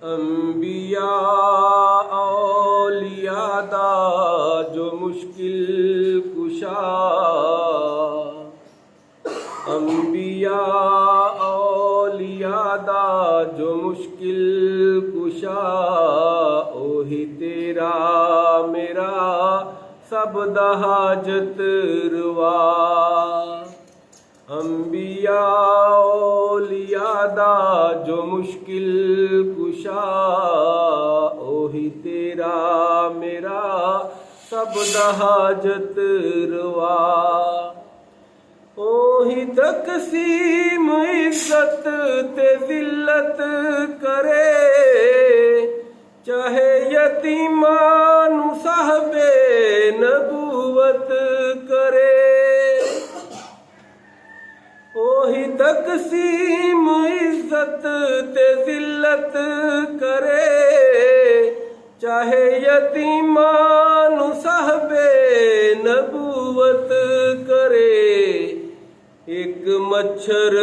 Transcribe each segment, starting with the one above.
अंबिया औलिया दा जो मुश्किल कुशा। अंबिया औलिया दा जो मुश्किल कुशा। ओही तेरा मेरा सब दा हाजत रवा। अंबिया औलिया दा जो मुश्किल कुशा। ओही तेरा मेरा सब दा हाजत रवा। ओही तकसीम इज्जत ते जिल्लत करे। चाहे यतीमान साहबे नबूवत करे। ओही तकसीम इज्जत ते जिल्लत करे। चाहे यतीमान साहबे नबूवत करे। एक मच्छर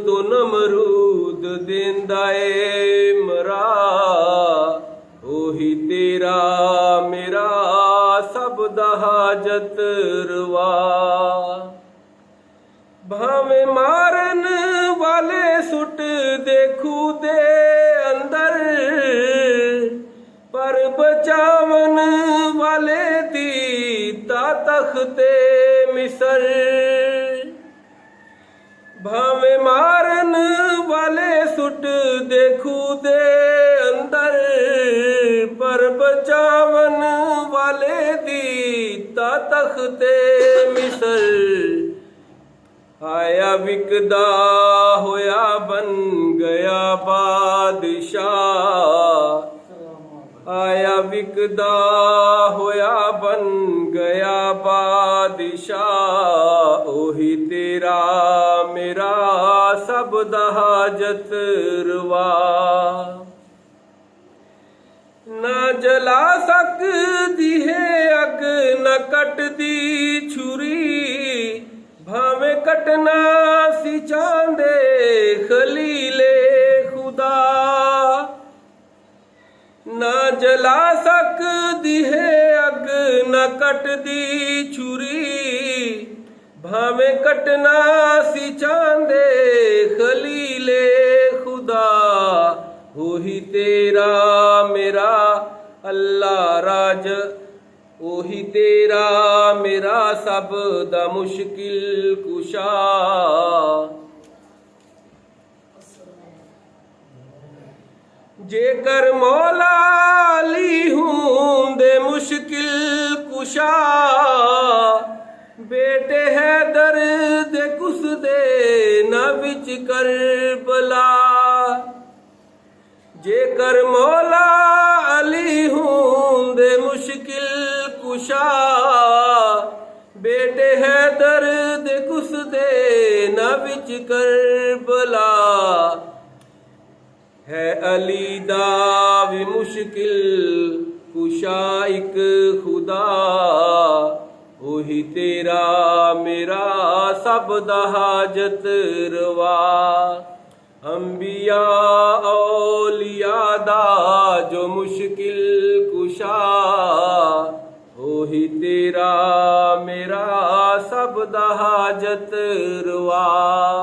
तो नमरूद देंदा ए मरा। ओही तेरा मेरा सब दा हाजत रवा। भावे मारन वाले सुट देखू दे अंदर। पर बचावन वाले दी ता तख्ते मिसर। भावे मारन वाले सुट देखू दे अंदर। पर बचावन वाले दी ता तख्ते मिसर। आया विकदा होया बन गया बादशाह। आया विकदा होया बन गया बादशाह। ओही तेरा मेरा सब दा हाजत रवा। ना जला सकदी है अग न कटदी छुरी। भावे कटना सी चांदे खलीले खुदा। ना जला सकदी है अग न कटदी छुरी। भावे कटना सी चांदे खलीले खुदा। ओही तेरा मेरा अल्लाह राज। ओही तेरा मेरा सब दा मुश्किल कुशा। जेकर मौला अली हूं दे मुश्किल कुशा। बेटे हैदर दे कुस दे ना विच करबला। जेकर मौला अली हूं दे मुश्किल कुशा। बेटे हैदर दे कुस दे ना विच करबला। है अली दा भी मुश्किल कुशा एक खुदा। ओही तेरा मेरा सब दा हाजत रवा। अंबिया औलिया दा जो मुश्किल कुशा। ओही तेरा मेरा सब दा हाजत रवा।